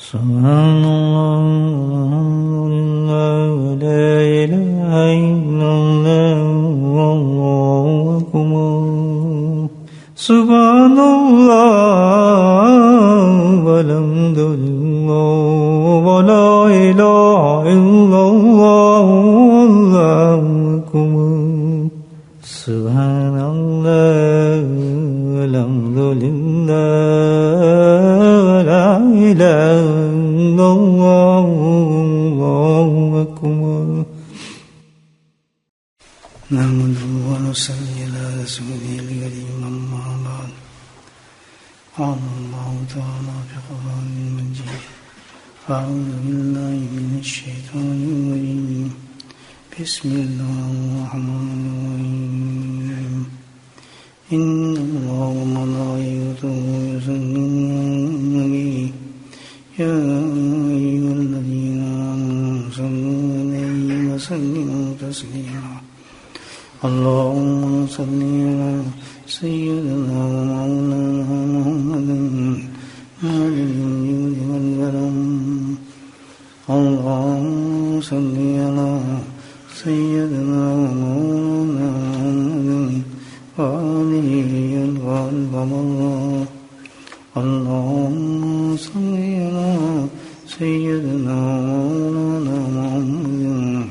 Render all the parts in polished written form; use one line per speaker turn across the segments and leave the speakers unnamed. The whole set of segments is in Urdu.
سبحان اللہ لا الہ الا اللہ واللہ اکبر سبحان اللہ والحمد للہ ولا الہ الا اللہ واللہ اکبر سبحان اللہ والحمد للہ ولا الہ الا اللہ واللہ اکبر نحمده ونصلي على رسوله الكريم أما بعد قال الله تعالى في القرآن المجيد أعوذ بالله من الشيطان الرجيم بسم الله الرحمن الرحيم إن الله وملائكته يصلون على النبي يا أيها الذين آمنوا صلوا عليه وسلموا تسليما اللهم صل على سيدنا ومولانا محمد مالك الجود والكرم اللهم صل على سيدنا ومولانا محمد وآله القمر اللهم صل على سيدنا ومولانا محمد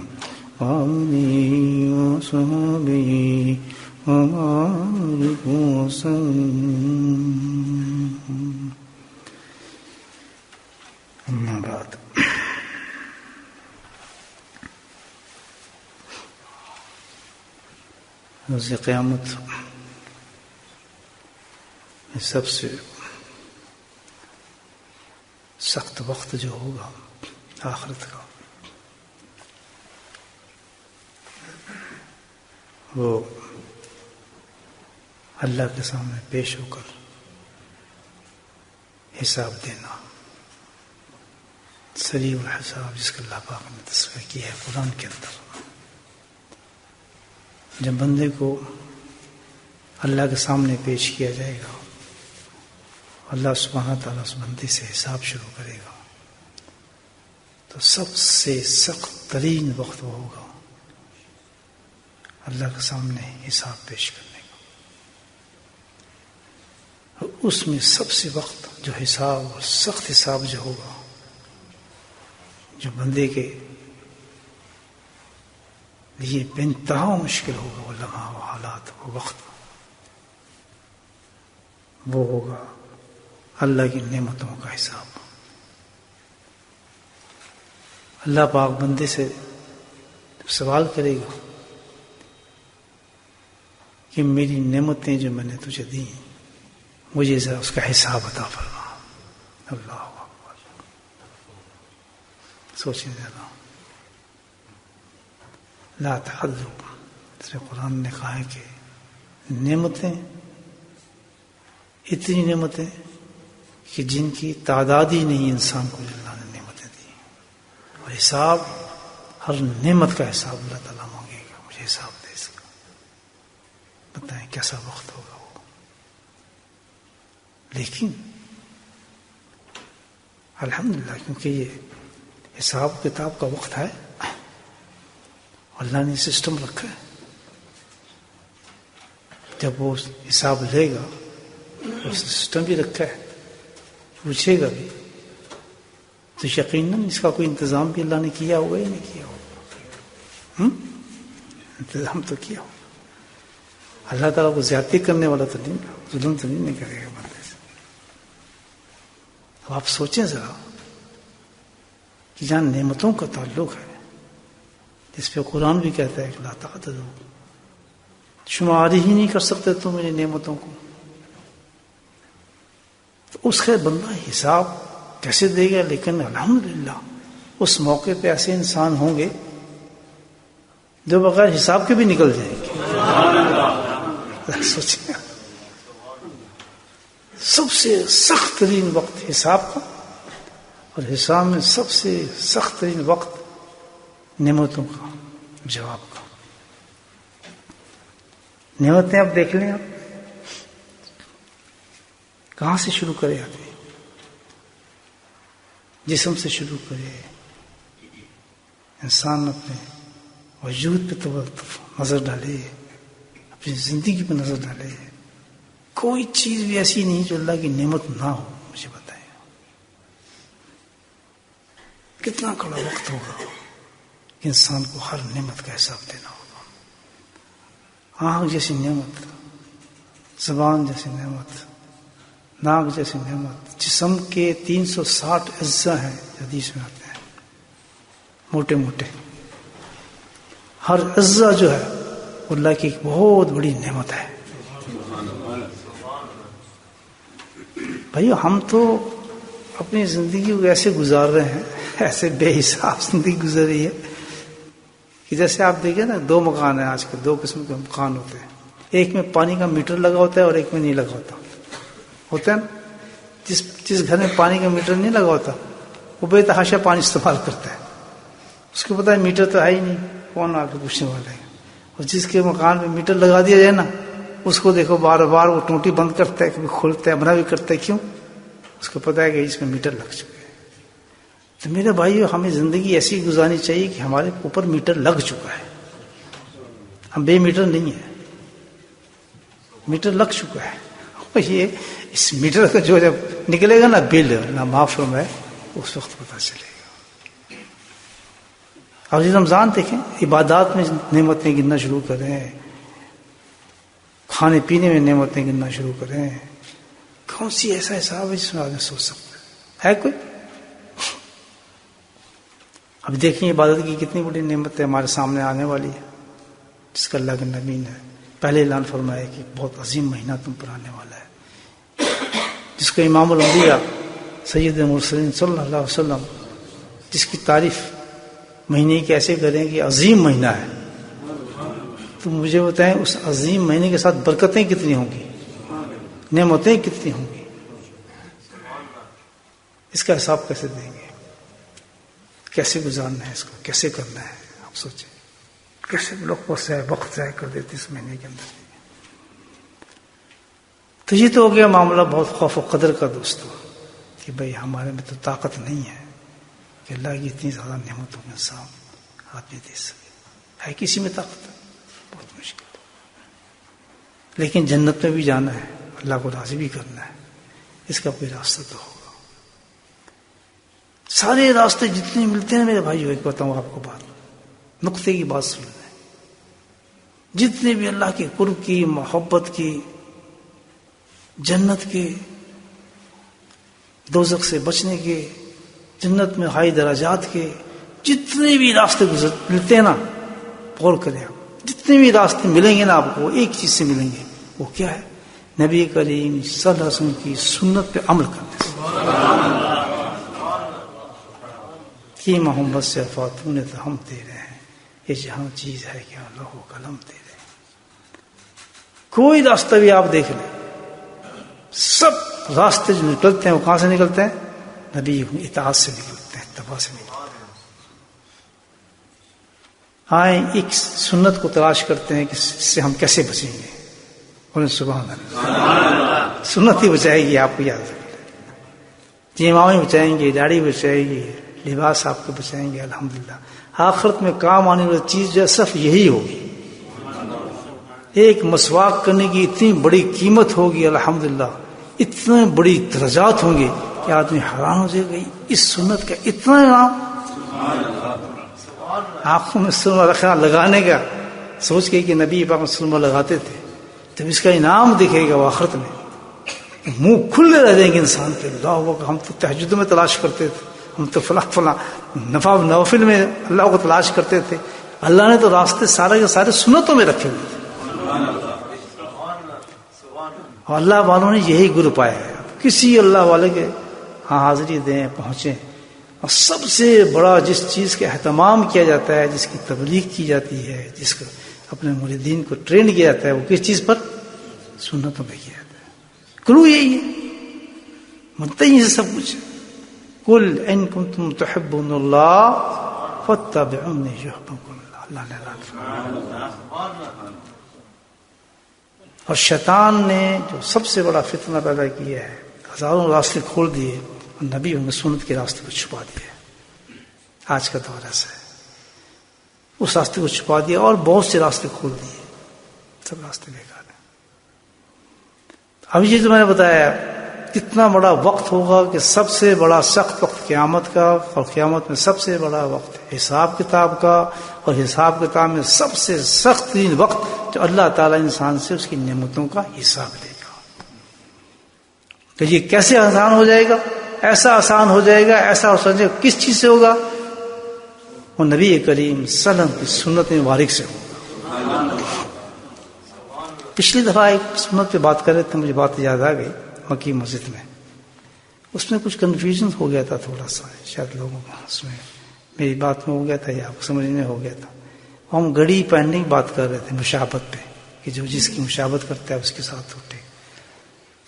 وآله وصحبه وبارك وسلم أما بعد روز قیامت میں سب سے سخت وقت جو ہوگا آخرت کا وہ اللہ کے سامنے پیش ہو کر حساب دینا سریع الحساب جس کا اللہ پاک نے تذکرہ کیا ہے قرآن کے اندر جب بندے کو اللہ کے سامنے پیش کیا جائے گا اللہ سبحانہ تعالیٰ اس بندے سے حساب شروع کرے گا تو سب سے سخت ترین وقت وہ ہوگا اللہ کے سامنے حساب پیش کرنے کا اور اس میں سب سے وقت جو حساب اور سخت حساب جو ہوگا جو بندے کے لیے بے انتہا مشکل ہوگا وہ لمحہ وہ حالات وہ وقت وہ ہوگا اللہ کی نعمتوں کا حساب اللہ پاک بندے سے سوال کرے گا کہ میری نعمتیں جو میں نے تجھے دی مجھے ذرا اس کا حساب عطا فرما اللہ اکبر سوچیں ذرا لا تحذب اس میں قرآن نے کہا ہے کہ نعمتیں اتنی نعمتیں کہ جن کی تعداد ہی نہیں انسان کو اللہ نے نعمتیں دی اور حساب ہر نعمت کا حساب اللہ تعالیٰ مانگے گا مجھے حساب دے اس کا بتائیں کیسا وقت ہوگا وہ لیکن الحمدللہ کیونکہ یہ حساب کتاب کا وقت ہے اللہ نے سسٹم رکھا ہے جب وہ حساب لے گا وہ سسٹم بھی رکھا ہے پوچھے گا بھی تو یقیناً اس کا کوئی انتظام بھی اللہ نے کیا ہوگا یا نہیں کیا ہوگا انتظام تو کیا ہوگا اللہ تعالیٰ کو زیادتی کرنے والا تو نہیں ظلم تو نہیں کرے گا بندے سے اب آپ سوچیں ذرا کہ جہاں نعمتوں کا تعلق ہے جس پہ قرآن بھی کہتا ہے کہ لا تعتذروا شمار ہی نہیں کر سکتے تم میری نعمتوں کو تو اس کا بندہ حساب کیسے دے گا لیکن الحمدللہ اس موقع پہ ایسے انسان ہوں گے جو بغیر حساب کے بھی نکل جائیں گے سوچیں سب سے سخت ترین وقت حساب کا اور حساب میں سب سے سخت ترین وقت نعمتوں کا جواب کا نعمتیں اب دیکھ لیں آپ کہاں سے شروع کرے آدمی جسم سے شروع کرے، انسان اپنے وجود پہ تو نظر ڈالے، اپنی زندگی پہ نظر ڈالے. کوئی چیز بھی ایسی نہیں جو اللہ کی نعمت نہ ہو. مجھے بتائیں کتنا کڑا وقت ہوگا کہ انسان کو ہر نعمت کا حساب دینا ہوگا. آنکھ جیسی نعمت، زبان جیسی نعمت، ناک جیسی نعمت. جسم کے 360 اجزاء ہیں حدیث میں آتے ہیں، موٹے موٹے. ہر اجزاء جو ہے اللہ کی ایک بہت بڑی نعمت ہے. بھائیو ہم تو اپنی زندگی کو ایسے گزار رہے ہیں، ایسے بے حساب زندگی گزر رہی ہے کہ جیسے آپ دیکھیں نا 2 مکان ہیں آج کل، 2 قسم کے مکان ہوتے ہیں. ایک میں پانی کا میٹر لگا ہوتا ہے اور ایک میں نہیں لگا ہوتا ہے نا. جس گھر میں پانی کا میٹر نہیں لگا ہوتا وہ بے تحاشا پانی استعمال کرتا ہے، اس کو پتا ہے میٹر تو ہے ہی نہیں، کون آ کے پوچھنے والا ہے. اور جس کے مکان میں میٹر لگا دیا جائے نا، اس کو دیکھو بار بار وہ ٹوٹی بند کرتا ہے، کبھی کھولتا ہے، منع بھی کرتا ہے. کیوں؟ اس کو پتا ہے کہ اس میں میٹر لگ چکے ہیں. تو میرے بھائیو ہمیں زندگی ایسی گزارنی چاہیے کہ ہمارے اوپر میٹر لگ چکا ہے، ہم بے میٹر نہیں ہیں، میٹر لگ چکا ہے. یہ اس میٹر کا جو جب نکلے گا نا بل نہ معاف ہے، اس وقت پتہ چلے گا. اب یہ رمضان دیکھیں، عبادات میں نعمتیں گننا شروع کریں، کھانے پینے میں نعمتیں گننا شروع کریں. کون سی ایسا حساب ہے جس میں آدمی سوچ سکتا ہے کوئی؟ اب دیکھیں عبادت کی کتنی بڑی نعمت ہے ہمارے سامنے آنے والی ہے، جس کا اللہ کے نبی نے پہلے اعلان فرمایا کہ بہت عظیم مہینہ تم پر آنے والا ہے، جس کو امام الانبیاء سید المرسلین صلی اللہ علیہ وسلم جس کی تعریف مہینے کی ایسے کریں کہ عظیم مہینہ ہے. تو مجھے بتائیں اس عظیم مہینے کے ساتھ برکتیں کتنی ہوں گی، نعمتیں کتنی ہوں گی، اس کا حساب کیسے دیں گے؟ کیسے گزارنا ہے اس کو، کیسے کرنا ہے؟ آپ سوچیں کیسے لوگ وقت ضائع کر دیتے اس مہینے کے اندر. تو یہ تو ہو گیا معاملہ بہت خوف و قدر کا دوستو، کہ بھئی ہمارے میں تو طاقت نہیں ہے کہ اللہ کی اتنی زیادہ نعمتوں کے ساتھ آدمی دے سکے. ہے کسی میں طاقت؟ بہت مشکل. لیکن جنت میں بھی جانا ہے، اللہ کو راضی بھی کرنا ہے، اس کا کوئی راستہ تو ہوگا. سارے راستے جتنے ملتے ہیں میرے بھائی، ایک بتاؤں آپ کو بات، نقطے کی بات سن لیں. جتنے بھی اللہ کے قرب کی، محبت کی، جنت کے، دوزخ سے بچنے کے، جنت میں ہائی درجات کے جتنے بھی راستے ملتے ہیں نا، غور کریں آپ. جتنے بھی راستے ملیں گے نا آپ کو، ایک چیز سے ملیں گے. وہ کیا ہے؟ نبی کریم صلی اللہ علیہ وسلم کی سنت پہ عمل کرنے سے. کی محمد سے فاتون نے تو ہم دے رہے ہیں، یہ جہاں چیز ہے کہ اللہ و قلم دے رہے ہیں. کوئی راستہ بھی آپ دیکھ لیں، سب راستے جو نکلتے ہیں وہ کہاں سے نکلتے ہیں؟ نبی اطاعت سے نکلتے ہیں، اتباع سے نکلتے ہیں. آئیں ایک سنت کو تلاش کرتے ہیں کہ اس سے ہم کیسے بچیں گے. اور سبحان اللہ، سنت ہی بچائے گی آپ کو، یاد رکھیں. جیماویں بچائیں گے، داڑھی بچائے گی، لباس آپ کو بچائیں گے. الحمدللہ آخرت میں کام آنے والی چیز جو ہے صرف یہی ہوگی. ایک مسواک کرنے کی اتنی بڑی قیمت ہوگی، الحمدللہ اتنے بڑی درجات ہوں گے کہ آدمی حیران ہو جائے گا. اس سنت کا اتنا انعام، آنکھوں میں سرما رکھنا، لگانے کا، سوچ کے کہ نبی پاک سرما لگاتے تھے، جب اس کا انعام دکھے گا وہ آخرت میں، منہ کھلے رہ جائیں گے انسان کے. اللہ ہم تو تہجد میں تلاش کرتے تھے، ہم تو فلاں نوافل میں اللہ کو تلاش کرتے تھے. اللہ نے تو راستے سارے کے سارے سنتوں میں رکھے ہوئے تھے، اور اللہ والوں نے یہی گر پایا ہے. کسی اللہ والے کے ہاں حاضری دیں، پہنچیں. اور سب سے بڑا جس چیز کا اہتمام کیا جاتا ہے، جس کی تبلیغ کی جاتی ہے، جس کو اپنے مریدین کو ٹرین کیا جاتا ہے، وہ کس چیز پر؟ سنتوں پہ کیا جاتا ہے. کلو یہی ہے، منتہی سے سب کچھ. قل ان کنتم تحبون اللہ فاتبعونی یحببکم اللہ. اللہ نے اعلان فرمایا. اور شیطان نے جو سب سے بڑا فتنہ پیدا کیا ہے، ہزاروں راستے کھول دیے، اور نبی ہوں گے سنت کے راستے کو چھپا دیا. آج کا دور ایسا ہے، اس راستے کو چھپا دیا اور بہت سے راستے کھول دیے، سب راستے بیکار ہیں. اب یہ جو میں نے بتایا کتنا بڑا وقت ہوگا کہ سب سے بڑا سخت وقت قیامت کا، اور قیامت میں سب سے بڑا وقت حساب کتاب کا، اور حساب کتاب میں سب سے سخت ترین وقت جو اللہ تعالیٰ انسان سے اس کی نعمتوں کا حساب لے گا. تو یہ کیسے آسان ہو جائے گا؟ ایسا آسان ہو جائے گا، ایسا سمجھے کس چیز سے ہوگا؟ وہ نبی کریم صلی اللہ علیہ وسلم کی سنت مبارک سے ہوگا. پچھلی دفعہ ایک سنت پہ بات کر رہے تھے، مجھے بات یاد آ گئی مکی مسجد میں. اس میں کچھ کنفیوژن ہو گیا تھا تھوڑا سا، شاید لوگوں کو اس میں میری بات میں ہو گیا تھا یا آپ کو سمجھنے میں ہو گیا تھا. ہم گھڑی پہننے کی بات کر رہے تھے مشابہت پہ، کہ جو جس کی مشابہت کرتا ہے اس کے ساتھ اٹھے.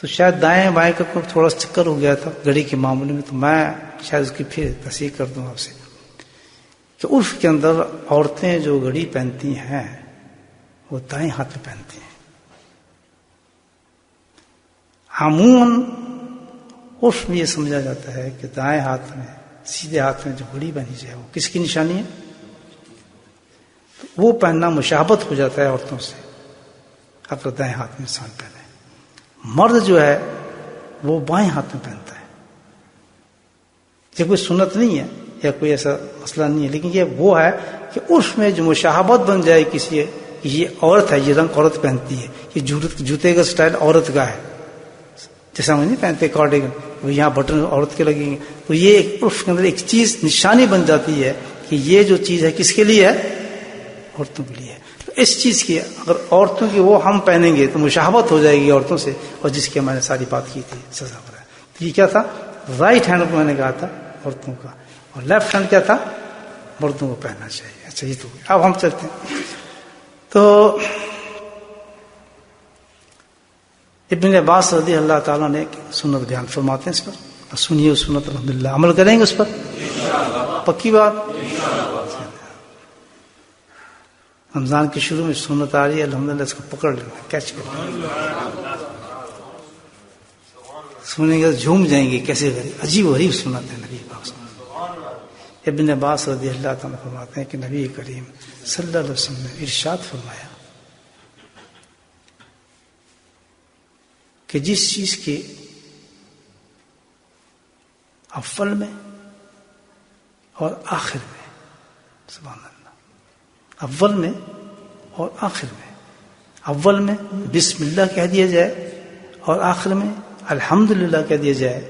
تو شاید دائیں بائیں کا تھوڑا سا چکر ہو گیا تھا گھڑی کے معاملے میں. تو میں شاید اس کی پھر تصحیح کر دوں آپ سے کہ عرف کے اندر عورتیں جو گھڑی پہنتی ہیں وہ دائیں ہاتھ میں پہنتی ہیں. عموماً عرف میں یہ سمجھا جاتا ہے کہ دائیں ہاتھ میں، سیدھے ہاتھ میں جو گھڑی بنی جائے وہ کس کی نشانی ہے؟ وہ پہننا مشابہت ہو جاتا ہے عورتوں سے اگر دائیں ہاتھ میں انسان پہنے. مرد جو ہے وہ بائیں ہاتھ میں پہنتا ہے. یہ کوئی سنت نہیں ہے یا کوئی ایسا مسئلہ نہیں ہے، لیکن یہ وہ ہے کہ عرف میں جو مشابہت بن جائے کسی، یہ عورت ہے، یہ رنگ عورت پہنتی ہے، یہ جوتے کا سٹائل عورت کا ہے، جیسا ہم نہیں پہنتے کارڈیگن، یہاں بٹن عورت کے لگیں گے. تو یہ ایک عرف کے اندر ایک چیز نشانی بن جاتی ہے کہ یہ جو چیز ہے کس کے لیے ہے؟ عورتوں کے لیے. تو اس چیز کی اگر عورتوں کی وہ ہم پہنیں گے تو مشابہت ہو جائے گی عورتوں سے، اور جس کی میں نے ساری بات کی تھی سزا پر ہے. تو یہ کیا تھا؟ رائٹ ہینڈ کو میں نے کہا تھا عورتوں کا، اور لیفٹ ہینڈ کیا تھا؟ مردوں کو پہننا چاہیے. اچھا یہ تو اب ہم چلتے ہیں. تو ابن عباس رضی اللہ تعالیٰ نے سنت بیان فرماتے ہیں اس پر، اور سنیے اس سنت الحمدللہ عمل کریں گے اس پر، پکی بات. رمضان کے شروع میں سنت آ رہی ہے، الحمدللہ اس کو پکڑ لینا، کیچ کر لینا. سنیں گے جھوم جائیں گے، کیسے عجیب و غریب سنت ہے نبی پاک. ابن عباس رضی اللہ تعالیٰ فرماتے ہیں کہ نبی کریم صلی اللہ علیہ وسلم نے ارشاد فرمایا کہ جس چیز کے اول میں اور آخر میں، سبحان اللہ، اول میں اور آخر میں، اول میں بسم اللہ کہہ دیا جائے اور آخر میں الحمدللہ کہہ دیا جائے،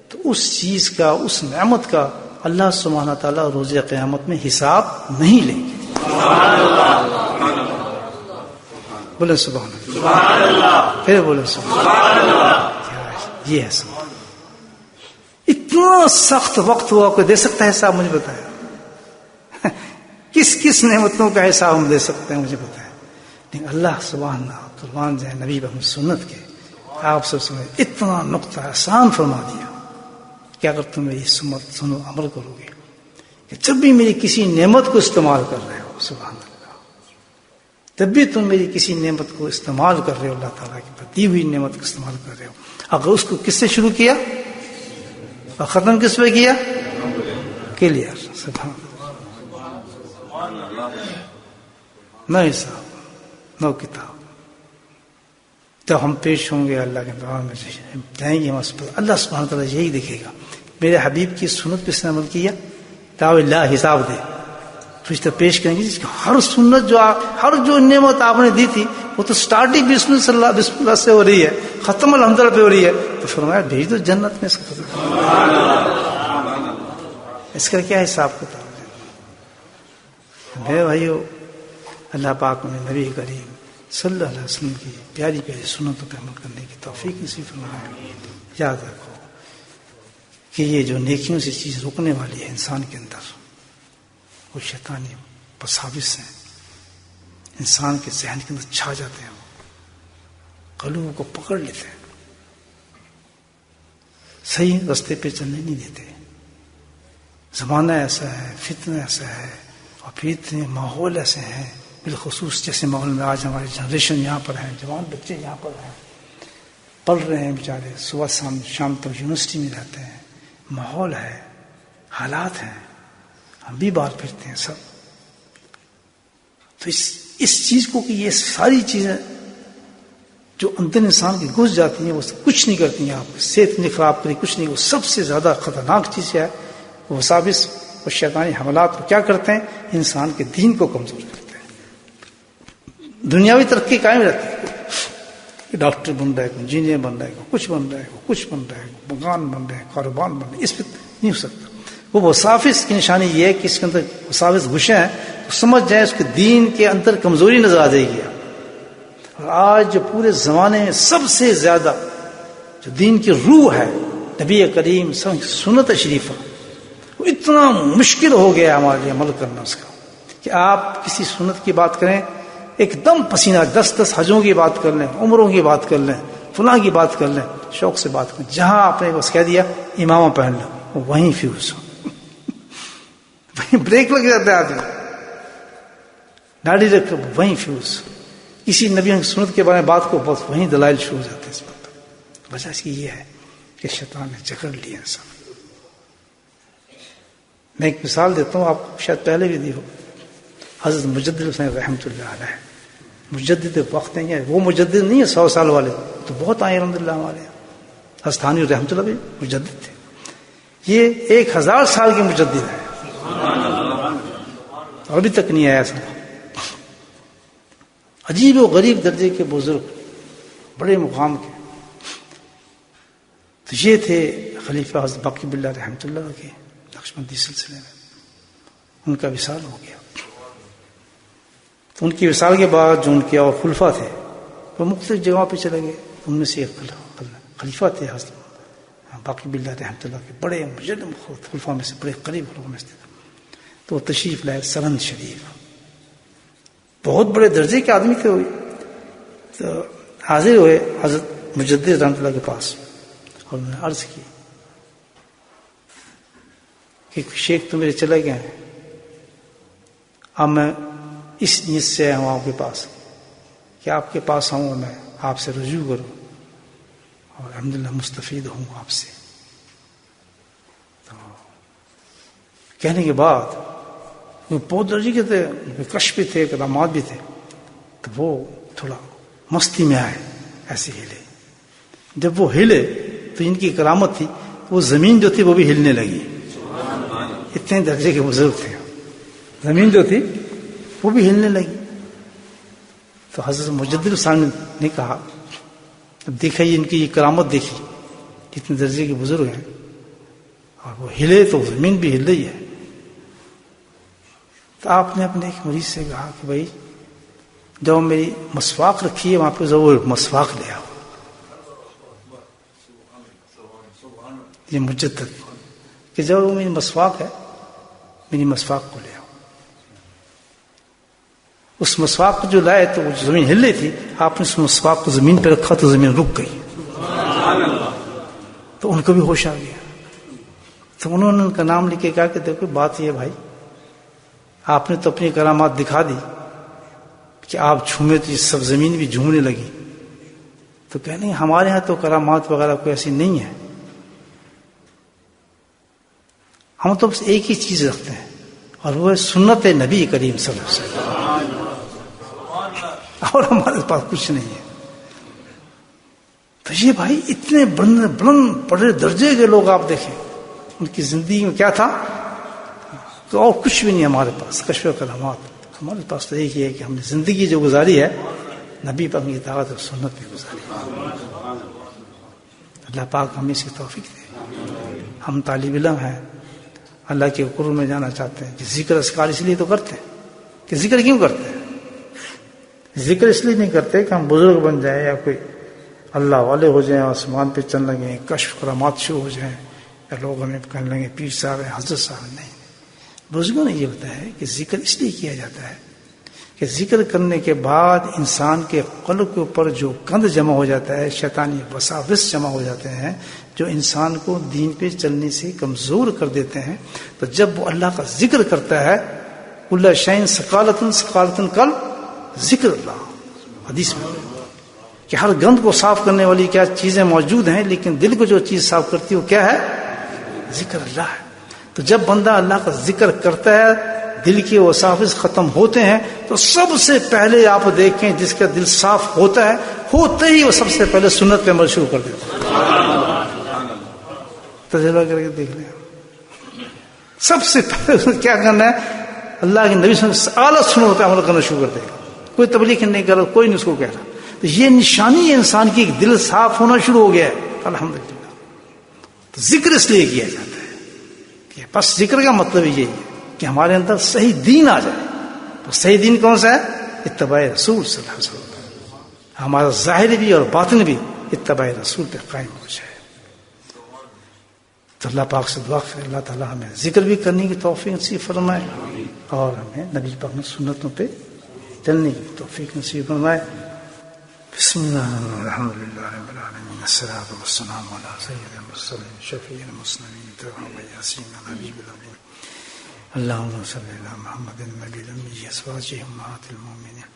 تو اس چیز کا، اس نعمت کا اللہ سبحانہ تعالیٰ روز قیامت میں حساب نہیں لیں گے. بولے سبحان اللہ، پھر بولے سبحان اللہ. یہ ہے سبحان. اتنا سخت وقت ہوا کوئی دے سکتا ہے حساب؟ مجھے بتایا کس کس نعمتوں کا حساب ہم دے سکتے ہیں؟ مجھے بتایا. لیکن اللہ سبحان اللہ قربان جائے نبی بہم سنت کے، آپ سب سمجھ اتنا نقطہ آسان فرما دیا کہ اگر تم میری سنت سنو، عمل کرو گے، کہ جب بھی میری کسی نعمت کو استعمال کر رہے ہو، سبحان اللہ، جب بھی تم میری کسی نعمت کو استعمال کر رہے ہو، اللہ تعالیٰ کی دی ہوئی نعمت کو استعمال کر رہے ہو، اگر اس کو کس سے شروع کیا اور ختم کس پہ کیا؟ کلیئر. سبحان اللہ. نہ حساب نہ کتاب. جب ہم پیش ہوں گے اللہ کے دربار میں جائیں گے، ہم اس پر اللہ سبحانہ تعالیٰ یہی دیکھے گا، میرے حبیب کی سنت پہ اس نے عمل کیا، تو اللہ حساب دے. فرشتہ پیش کریں گے جس کی ہر سنت، ہر جو نعمت آپ نے دی تھی وہ تو سٹارٹنگ بسم اللہ سے ہو رہی ہے، ختم الحمدللہ پہ ہو رہی ہے، تو فرمایا بھیج دو جنت میں اس کو. اس کا کیا حساب کتاب ہے؟ میرے بھائیو، اللہ پاک نے نبی کریم صلی اللہ علیہ وسلم کی پیاری پیاری سنتوں پہ عمل کرنے کی توفیق نصیب فرمائے. یاد رکھو کہ یہ جو نیکیوں سے چیز روکنے والی ہے انسان کے اندر، وہ شیطانی وساوس ہیں، انسان کے ذہن کے اندر چھا جاتے ہیں، وہ قلوب کو پکڑ لیتے ہیں، صحیح رستے پہ چلنے نہیں دیتے. زمانہ ایسا ہے، فتنہ ایسا ہے، اور پھر اتنے ماحول ایسے ہیں، بالخصوص جیسے ماحول میں آج ہماری جنریشن یہاں پر ہیں، جوان بچے یہاں پر ہیں، پڑھ رہے ہیں بیچارے، صبح شام تک یونیورسٹی میں رہتے ہیں، ماحول ہے، حالات ہیں، ہم بھی باہر پھرتے ہیں سب. تو اس چیز کو کہ یہ ساری چیزیں جو اندر انسان کی گھس جاتی ہیں وہ کچھ نہیں کرتی ہیں، آپ صحت نہیں خراب کری، کچھ نہیں. وہ سب سے زیادہ خطرناک چیز ہے وہ وساوس اور شیطانی حملات کو کیا کرتے ہیں؟ انسان کے دین کو کمزور کرتے ہیں. دنیاوی ترقی قائم رہتی ہے، کہ ڈاکٹر بن رہا ہے، کوئی انجینئر بن رہا ہے، کوئی کچھ بن رہا ہے، کوئی کچھ بن رہا ہے، مکان بن رہے ہیں، کاروبار بن رہے ہیں. اس پہ نہیں ہو سکتا. وہ وساوس کی نشانی یہ ہے کہ اس کے اندر وساوس گھسے ہیں تو سمجھ جائیں اس کے دین کے اندر کمزوری نظر آ جائے گی. اور آج جو پورے زمانے میں سب سے زیادہ جو دین کی روح ہے نبی کریم صلی اللہ علیہ وسلم سنت شریفہ، وہ اتنا مشکل ہو گیا ہمارے لیے عمل کرنا اس کا کہ آپ کسی سنت کی بات کریں ایک دم پسینہ 10 حجوں کی بات کر لیں، عمروں کی بات کر لیں، فلاں کی بات کر لیں، شوق سے بات کریں. جہاں آپ نے بس کہہ دیا امامہ پہن لو وہیں فیوز ہو وہیں بریک لگ جاتا ہے. آدمی داڑھی رکھ لو وہیں فیوز. کسی نبی کی سنت کے بارے میں بات کو بس وہیں دلائل شروع ہو جاتے ہیں. اس پر وجہ اس کی یہ ہے کہ شیطان نے جکڑ لیا انسان. میں ایک مثال دیتا ہوں، آپ شاید پہلے بھی دی ہو. حضرت مجدد حسین رحمۃ اللہ علیہ مجدد وقت نہیں ہے، وہ مجدد نہیں ہے 100 سال والے تو بہت آئے الحمدللہ ہمارے یہاں. حضرت رحمۃ اللہ بھی مجدد تھے، یہ 1000 سال کے مجدد ہے اور ابھی تک نہیں آیا ایسا. عجیب و غریب درجے کے بزرگ، بڑے مقام کے. تو یہ تھے خلیفہ حضرت باقی باللہ رحمۃ اللہ کے نقشبندی سلسلے میں. ان کا وصال ہو گیا. تو ان کی وصال کے بعد جو ان کے اور خلفاء تھے وہ مختلف جگہوں پہ چلے گئے. ان میں سے ایک خلیفہ تھے حضرت باقی باللہ رحمۃ اللہ کے، بڑے مجرم خلفاء میں سے، بڑے قریب لوگوں میں سے. تو وہ تشریف لائے سرند شریف. بہت بڑے درجے کے آدمی تھے. تو حاضر ہوئے حضرت مجدد رحمۃ اللہ کے پاس اور انہوں نے عرض کی کہ شیخ تو میرے چلے گئے ہیں، اب میں اس نیت سے آیا ہوں آپ کے پاس کہ آپ کے پاس آؤں اور میں آپ سے رجوع کروں اور الحمدللہ مستفید ہوں آپ سے. تو کہنے کے بعد وہ بہت درجے کے تھے، کشف بھی تھے، کرامات بھی تھے. تو وہ تھوڑا مستی میں آئے، ایسے ہلے. جب وہ ہلے تو ان کی کرامت تھی، وہ زمین جو تھی وہ بھی ہلنے لگی. اتنے درجے کے بزرگ تھے. زمین جو تھی وہ بھی ہلنے لگی. تو حضرت مجدد صاحب نے کہا، اب دیکھا ان کی یہ کرامت دیکھی، کتنے درجے کے بزرگ ہیں اور وہ ہلے تو زمین بھی ہل رہی ہے. تو آپ نے اپنے ایک مریض سے کہا کہ بھائی جب میری مسواک رکھی ہے وہاں پہ ضرور مسواک لے آؤ. یہ مجدد کہ جب وہ میری مسواک ہے میری مسواک کو لے آؤ. اس مسواک کو جو لائے تو وہ زمین ہل رہی تھی، آپ نے اس مسواک کو زمین پہ رکھا تو زمین رک گئی. تو ان کو بھی ہوش آ گیا. تو انہوں نے ان کا نام لکھ کے کہا کہ دیکھو بات یہ ہے بھائی، آپ نے تو اپنی کرامات دکھا دی کہ آپ جھومے تو یہ سب زمین بھی جھومنے لگی. تو کہنے ہمارے ہاں تو کرامات وغیرہ کوئی ایسی نہیں ہے، ہم تو بس ایک ہی چیز رکھتے ہیں اور وہ ہے سنت نبی کریم صلی اللہ علیہ وسلم، اور ہمارے پاس کچھ نہیں ہے. تو یہ بھائی اتنے بلند بڑے درجے کے لوگ آپ دیکھیں، ان کی زندگی میں کیا تھا تو اور کچھ بھی نہیں ہمارے پاس کشف و کرامات. ہمارے پاس تو ایک ہی ہے کہ ہم نے زندگی جو گزاری ہے نبی پاک کی اطاعت اور سنت میں گزاری. اللہ پاک ہمیں اس کی توفیق دے. ہم طالب علم ہیں، اللہ کے قرب میں جانا چاہتے ہیں کہ ذکر اذکار اس لیے تو کرتے ہیں کہ ذکر کیوں کرتے ہیں؟ ذکر اس لیے نہیں کرتے کہ ہم بزرگ بن جائیں یا کوئی اللہ والے ہو جائیں، آسمان پہ چلنے لگیں، کشف کرامات شروع ہو جائیں، یا لوگ ہمیں کہنے لگیں پیر صاحب ہیں، حضرت صاحب. نہیں، بزرگوں نے یہ بتایا ہے کہ ذکر اس لیے کیا جاتا ہے کہ ذکر کرنے کے بعد انسان کے قلب کے اوپر جو گند جمع ہو جاتا ہے، شیطانی وساوس جمع ہو جاتے ہیں جو انسان کو دین پہ چلنے سے کمزور کر دیتے ہیں. تو جب وہ اللہ کا ذکر کرتا ہے، کل شیء ثقالۃ ثقالۃ قلب ذکر اللہ، حدیث میں کہ ہر گند کو صاف کرنے والی کیا چیزیں موجود ہیں، لیکن دل کو جو چیز صاف کرتی ہے وہ کیا ہے؟ ذکر اللہ ہے. تو جب بندہ اللہ کا ذکر کرتا ہے دل کے وساوس ختم ہوتے ہیں. تو سب سے پہلے آپ دیکھیں جس کا دل صاف ہوتا ہے ہوتے ہی وہ سب سے پہلے سنت پہ عمل شروع کر دیتا ہے. تجربہ کر کے دیکھ لیں. سب سے پہلے کیا کرنا ہے اللہ کے نبی صلی اللہ علیہ وسلم اعلیٰ سنت پہ عمل کرنا شروع کر دے گا. کوئی تبلیغ نہیں کر رہا, کوئی نہیں اس کو کہہ رہا. تو یہ نشانی ہے انسان کی دل صاف ہونا شروع ہو گیا ہے الحمدللہ. تو ذکر اس لیے کیا جاتا ہے کہ بس ذکر کا مطلب یہی ہے کہ ہمارے اندر صحیح دین آ جائے. تو صحیح دین کون سا ہے؟ اتباع رسول صلی اللہ علیہ وسلم. ہمارا ظاہر بھی اور باطن بھی اتباع رسول پہ قائم ہو جائے. تو اللہ پاک سے دعا کرے اللہ تعالیٰ ہمیں ذکر بھی کرنے کی توفیق نصیب فرمائے اور ہمیں نبی پاک کی سنتوں پہ چلنے کی توفیق نصیب فرمائے. بسم اللہ الحمد للہ رب العالمین الصلاۃ والسلام علی سید المرسلین شفیع المسلمین تواب یاسین حبیب الامین اللہم صلی علی محمد النبی الامی ازواجہ امہات المؤمنین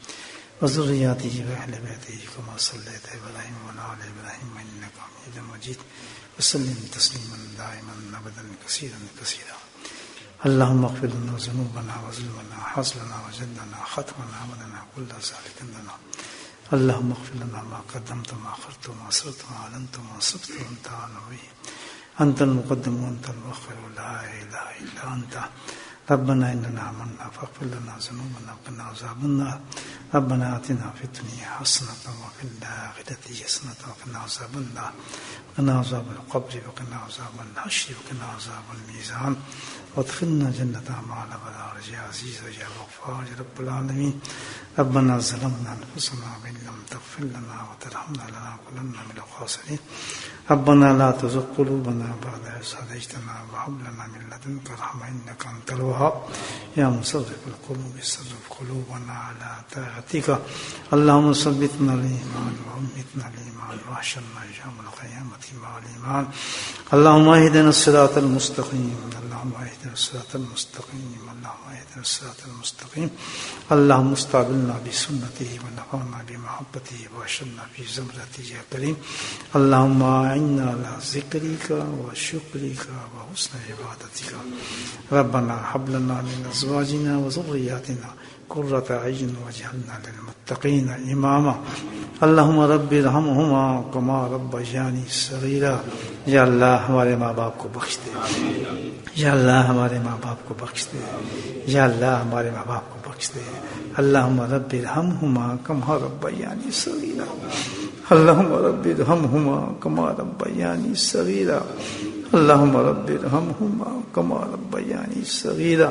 وذریاتہ واہل بیتہ کما صلیت علی ابراہیم وعلی آل ابراہیم انک حمید مجید وسلم تسلیما دائما ابدا کثیرا کثیرا. اللهم اغفر لنا ذنوبنا وظلمنا حصلنا وجدنا ختمنا ودنا كل ذلك عندنا. اللهم اغفر لنا ما قدمت وما أخرت وما أسررت وما أعلنت وما أسرفت وأنت أعلم به. أنت المقدم وأنت المؤخر لا إله إلا أنت. ربنا إننا آمنا فاغفر لنا ذنوبنا وقنا عذاب النار. ربنا آتنا في الدنيا حسنة وفي الآخرة حسنة وقنا عذاب النار. وقنا عذاب القبر وقنا عذاب الحشر وقنا عذاب الميزان وادخلنا جنة مع الأبرار يا عزيز يا غفار يا رب العالمين. ربنا ظلمنا أنفسنا وإن لم تغفر لنا وترحمنا لنكونن من الخاسرين. ربنا لا تزغ قلوبنا بعد إذ هديتنا وهب لنا من لدنك رحمة إنك أنت الوهاب. يا مصرف القلوب صرف قلوبنا على طاعتك. اللهم ثبتنا الإيمان وأمتنا الإيمان واحشرنا يوم القيامة مع الإيمان. اللهم اهدنا الصراط المستقيم. اللهم اهدنا الصراط المستقيم. اللهم اهدنا الصراط المستقيم. اللهم استعملنا بسنته ونفعنا بمحبته واشرنا في زمرته يا كريم. اللهم أعنا على ذكرك وشكرك وحسن عبادتك. ربنا هب لنا من أزواجنا وذرياتنا قرة أعين واجعلنا للمتقين إماما. اللهم رب ارحمهما كما ربياني صغيرا. یا اللہ ہمارے ماں باپ کو بخش دے. یا اللہ ہمارے ماں باپ کو بخش دے. یا اللہ ہمارے ماں باپ کو بخش دے. اللہم رب ارحمہما کما ربیانی صغیرا. اللہم رب ارحمہما کما ربیانی صغیرا. اللہم رب ارحمہما کما ربیانی صغیرا.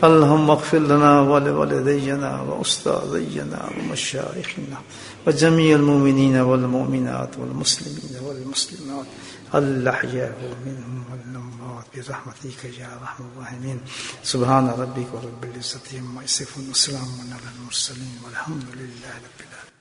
اللہم اغفر لنا ولوالدینا واستاذینا ومشائخنا وجميع المؤمنين والمؤمنات والمسلمين والمسلمات الأحياء منهم والأموات برحمتك يا أرحم الراحمين. سبحان ربك رب العزة عما يصفون وسلام على المرسلين والحمد لله رب العالمين.